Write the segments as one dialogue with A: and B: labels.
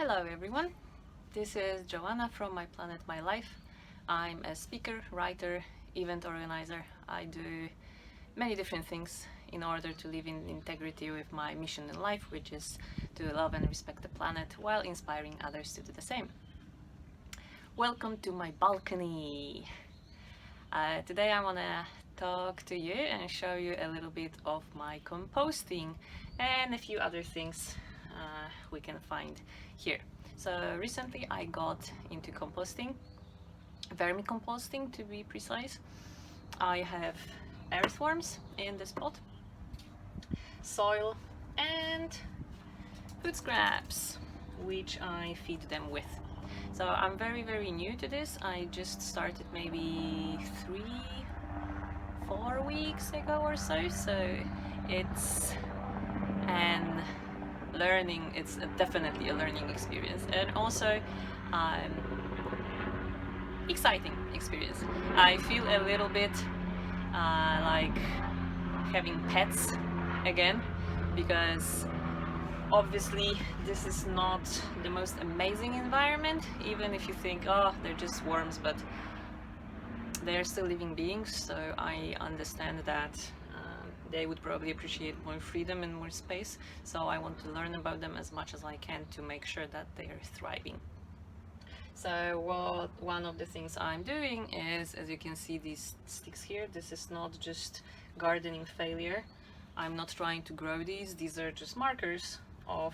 A: Hello everyone, this is Joanna from My Planet My Life. I'm a speaker, writer, event organizer. I do many different things in order to live in integrity with my mission in life, which is to love and respect the planet while inspiring others to do the same. Welcome to my balcony. Today I want to talk to you and show you a little bit of my composting and a few other things we can find here. So recently I got into composting, vermicomposting to be precise. I have earthworms in this pot, soil and food scraps which I feed them with. So I'm very new to this. I just started maybe 3-4 weeks ago or so, it's an learning, it's definitely a learning experience, and also exciting experience. I feel a little bit like having pets again, because obviously this is not the most amazing environment, even if you think, oh, they're just worms, but they're still living beings, so I understand that they would probably appreciate more freedom and more space, so I want to learn about them as much as I can to make sure that they are thriving. So one of the things I'm doing is, as you can see these sticks here, this is not just gardening failure. I'm not trying to grow these are just markers of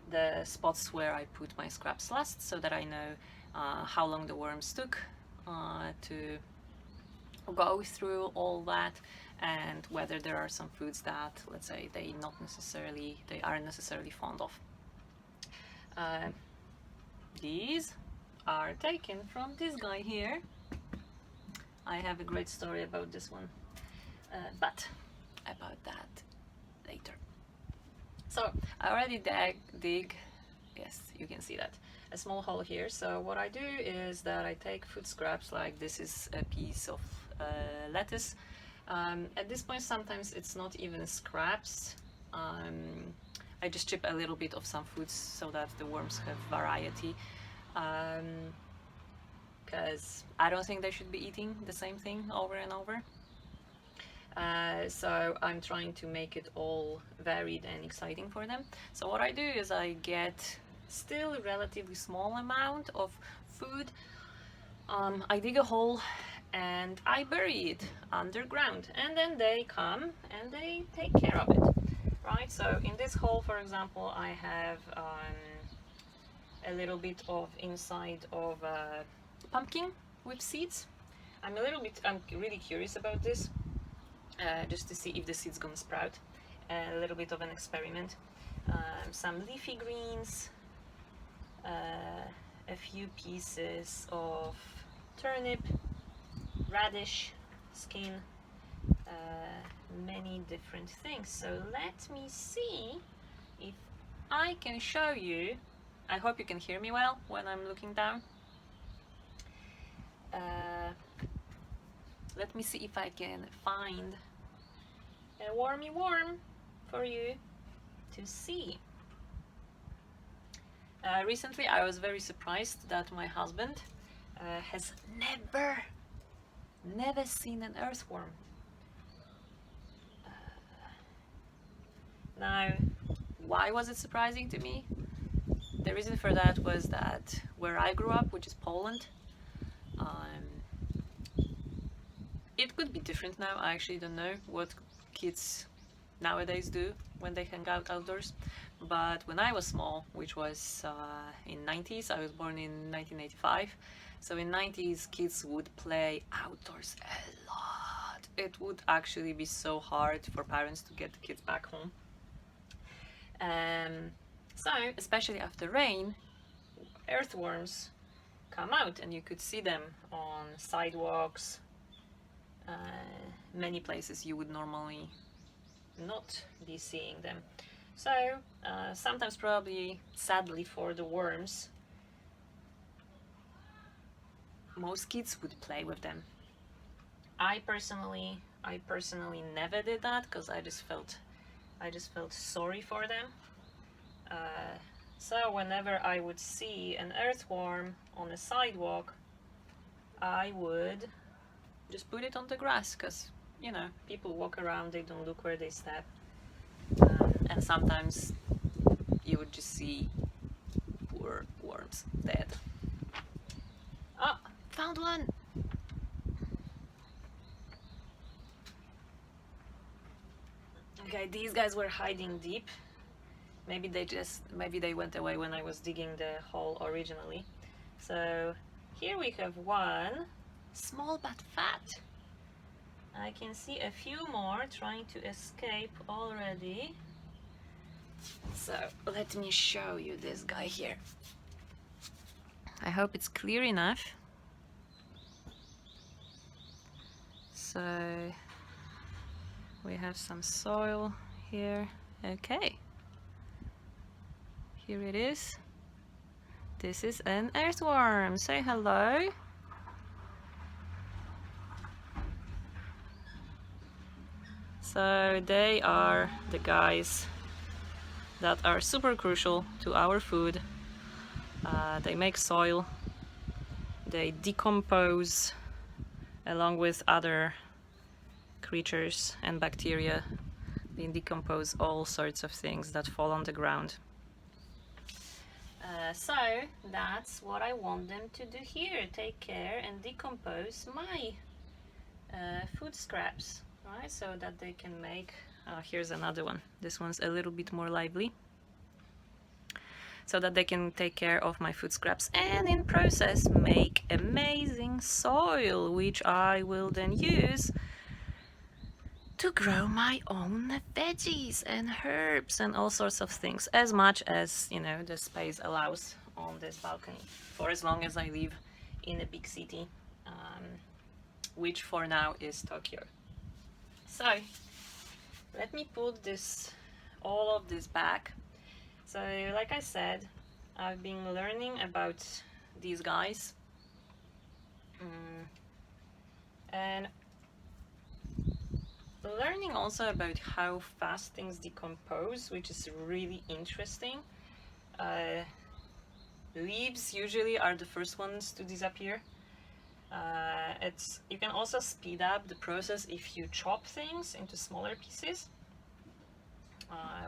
A: the spots where I put my scraps last, so that I know how long the worms took to go through all that, and whether there are some foods that, let's say, they aren't necessarily fond of. These are taken from this guy here. I have a great story about this one, but about that later. So I already dig, yes, you can see that, a small hole here. So what I do is that I take food scraps, like this is a piece of lettuce. At this point sometimes it's not even scraps. I just chip a little bit of some foods so that the worms have variety, because I don't think they should be eating the same thing over and over. So I'm trying to make it all varied and exciting for them. So what I do is I get still a relatively small amount of food. I dig a hole and I bury it underground, and then they come and they take care of it, right? So in this hole, for example, I have a little bit of inside of pumpkin with seeds. I'm really curious about this, just to see if the seeds gonna sprout. A little bit of an experiment. Some leafy greens, a few pieces of turnip, radish, skin, many different things. So let me see if I can show you. I hope you can hear me well when I'm looking down. Let me see if I can find a wormy worm for you to see. Recently I was very surprised that my husband has never seen an earthworm. Now, why was it surprising to me? The reason for that was that where I grew up, which is Poland, it could be different now. I actually don't know what kids nowadays do when they hang out outdoors, but when I was small, which was in 90s, I was born in 1985, so in 90s kids would play outdoors a lot. It would actually be so hard for parents to get the kids back home. So especially after rain, earthworms come out and you could see them on sidewalks, many places you would normally not be seeing them. So sometimes, probably sadly for the worms, most kids would play with them. I personally never did that, because I just felt sorry for them. So whenever I would see an earthworm on a sidewalk, I would just put it on the grass, because, you know, people walk around, they don't look where they step. And sometimes you would just see poor worms dead. Oh, found one! Okay, these guys were hiding deep. Maybe they went away when I was digging the hole originally. So here we have one, small but fat. I can see a few more trying to escape already. So let me show you this guy here. I hope it's clear enough. So we have some soil here. Okay. Here it is. This is an earthworm. Say hello. So they are the guys that are super crucial to our food. They make soil. They decompose along with other creatures and bacteria. They decompose all sorts of things that fall on the ground. So that's what I want them to do here. Take care and decompose my food scraps, right? So that they can make... here's another one. This one's a little bit more lively. So that they can take care of my food scraps and in process make amazing soil, which I will then use to grow my own veggies and herbs and all sorts of things, as much as, you know, the space allows on this balcony, for as long as I live in a big city, which for now is Tokyo. So let me put all of this back. So like I said, I've been learning about these guys, and learning also about how fast things decompose, which is really interesting. Leaves usually are the first ones to disappear. You can also speed up the process if you chop things into smaller pieces,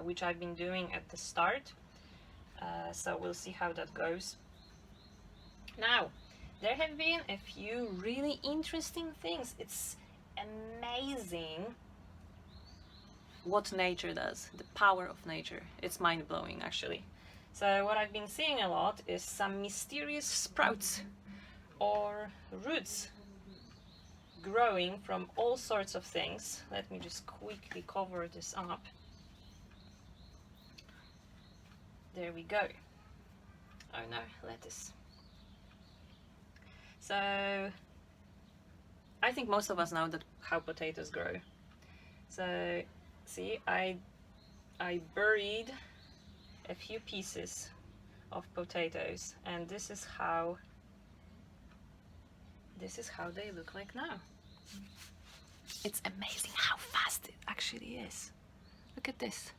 A: which I've been doing at the start. So we'll see how that goes. Now, there have been a few really interesting things. It's amazing what nature does, the power of nature. It's mind-blowing, actually. So what I've been seeing a lot is some mysterious sprouts or roots growing from all sorts of things. Let me just quickly cover this up. There we go. Oh no, lettuce. So I think most of us know how potatoes grow. So see, I buried a few pieces of potatoes, and this is how they look like now. It's amazing how fast it actually is. Look at this.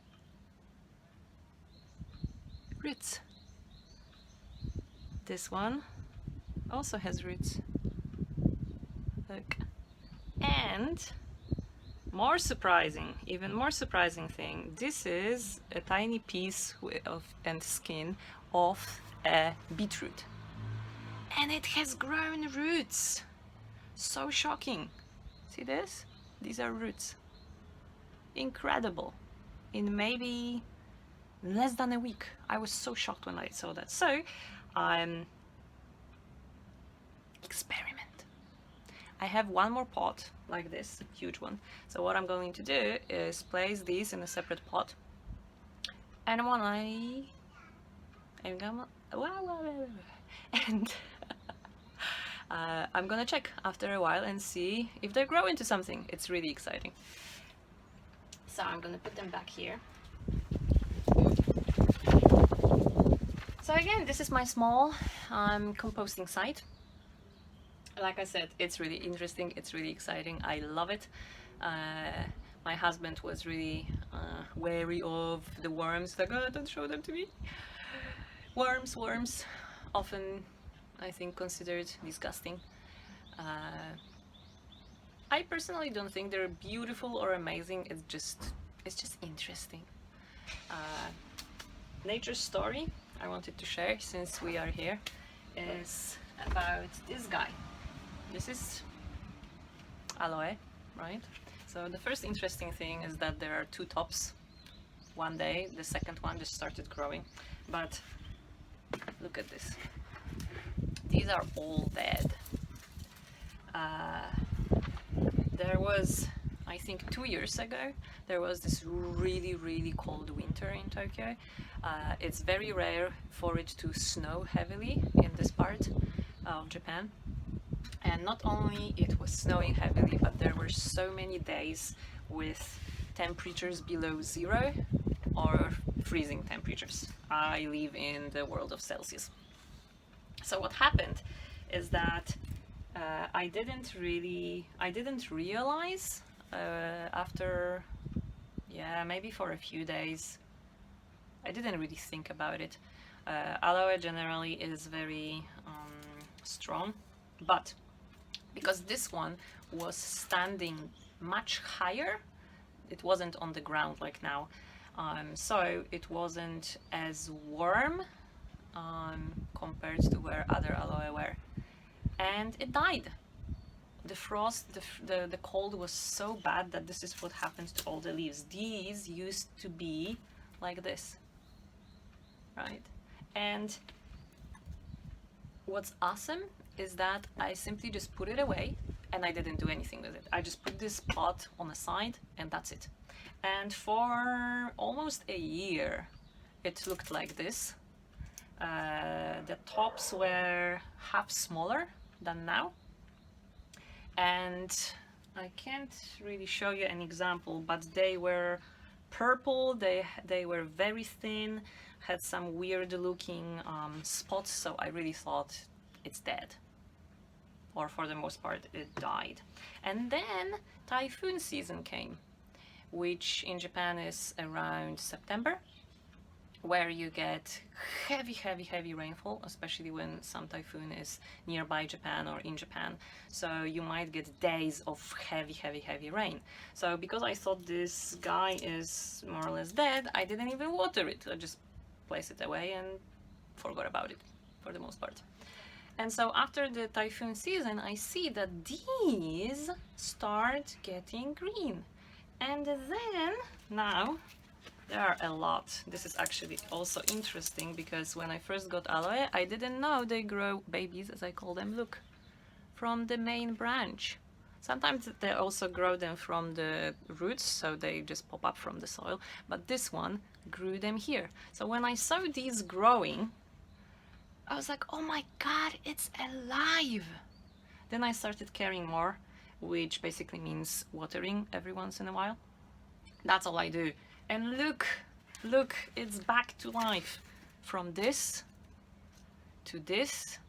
A: Roots. This one also has roots. Look. And even more surprising thing, this is a tiny piece and skin of a beetroot. And it has grown roots. So shocking. See this? These are roots. Incredible. In maybe less than a week. I was so shocked when I saw that. So, experiment. I have one more pot like this, huge one. So what I'm going to do is place these in a separate pot. And when I'm gonna check after a while and see if they grow into something. It's really exciting. So I'm gonna put them back here. So again, this is my small composting site. Like I said, it's really interesting, it's really exciting, I love it. My husband was really wary of the worms, like, oh, don't show them to me. Worms, often I think considered disgusting. I personally don't think they're beautiful or amazing. It's just interesting. Nature's story I wanted to share, since we are here, is about this guy. This is aloe, right? So the first interesting thing is that there are two tops. One day, the second one just started growing, but look at this. These are all dead. There was, I think 2 years ago, there was this really cold winter in Tokyo. It's very rare for it to snow heavily in this part of Japan. And not only it was snowing heavily, but there were so many days with temperatures below zero or freezing temperatures. I live in the world of Celsius. So what happened is that I didn't realize after, yeah, maybe for a few days, I didn't really think about it. Aloe generally is very strong, but because this one was standing much higher, it wasn't on the ground like now, so it wasn't as warm compared to where other aloe were, and it died. The frost, the cold was so bad that this is what happens to all the leaves. These used to be like this, right? And what's awesome is that I simply just put it away and I didn't do anything with it. I just put this pot on the side and that's it. And for almost a year it looked like this. The tops were half smaller than now, and I can't really show you an example, but they were purple, they were very thin, had some weird looking spots, so I really thought it's dead, or for the most part it died. And then typhoon season came, which in Japan is around September, where you get heavy rainfall, especially when some typhoon is nearby Japan or in Japan. So you might get days of heavy rain. So because I thought this guy is more or less dead, I didn't even water it. I just placed it away and forgot about it for the most part. And so after the typhoon season, I see that these start getting green. And then now there are a lot. This is actually also interesting because when I first got aloe, I didn't know they grow babies, as I call them, look, from the main branch. Sometimes they also grow them from the roots, so they just pop up from the soil, but this one grew them here. So when I saw these growing, I was like, oh my god, it's alive! Then I started caring more, which basically means watering every once in a while. That's all I do. And look, it's back to life. From this to this.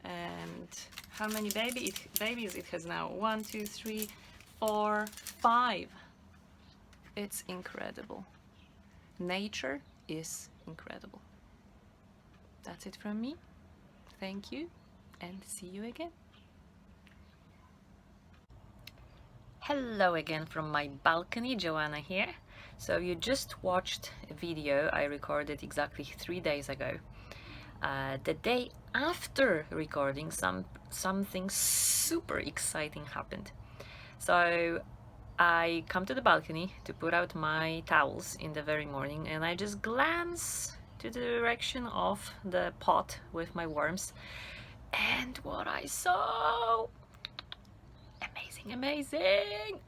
A: And how many babies it has now? 1, 2, 3, 4, 5. It's incredible. Nature is incredible. That's it from me. Thank you and see you again. Hello again from my balcony, Joanna here. So you just watched a video I recorded exactly 3 days ago. The day after recording, something super exciting happened. So I come to the balcony to put out my towels in the very morning, and I just glance to the direction of the pot with my worms, and what I saw, amazing,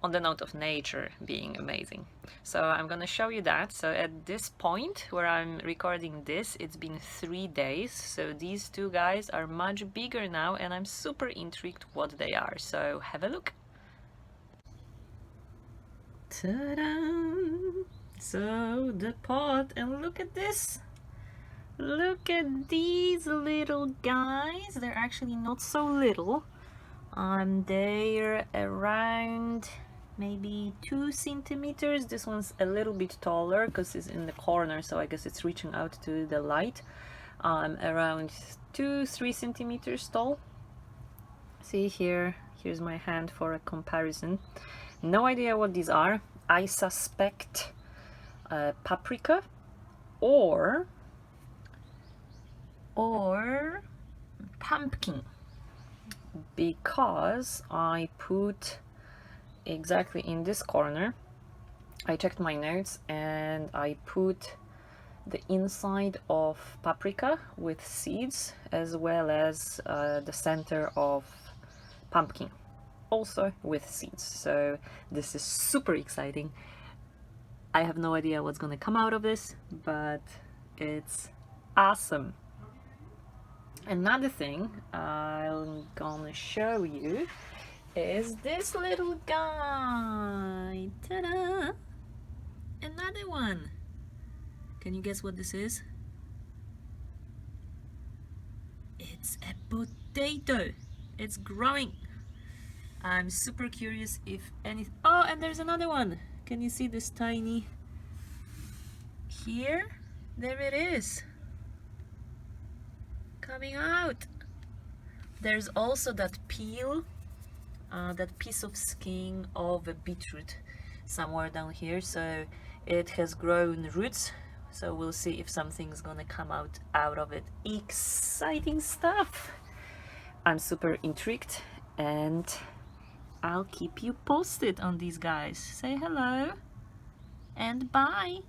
A: on the note of nature being amazing. So I'm gonna show you that. So at this point where I'm recording this, it's been 3 days, so these two guys are much bigger now, and I'm super intrigued what they are, so have a look. Ta-da! So the pot, and look at this, look at these little guys. They're actually not so little. They're around maybe 2 centimeters. This one's a little bit taller because it's in the corner, so I guess it's reaching out to the light. Around 2-3 centimeters tall. See here, here's my hand for a comparison. No idea what these are. I suspect paprika or pumpkin, because I put exactly in this corner, I checked my notes and I put the inside of paprika with seeds, as well as the center of pumpkin also with seeds. So this is super exciting. I have no idea what's gonna come out of this, but it's awesome. Another thing I'm gonna show you is this little guy. Ta-da! Another one. Can you guess what this is? It's a potato. It's growing. I'm super curious if any... Oh, and there's another one. Can you see this tiny... Here? There it is. Coming out. There's also that peel, that piece of skin of a beetroot somewhere down here. So it has grown roots. So we'll see if something's gonna come out of it. Exciting stuff. I'm super intrigued, and I'll keep you posted on these guys. Say hello and bye.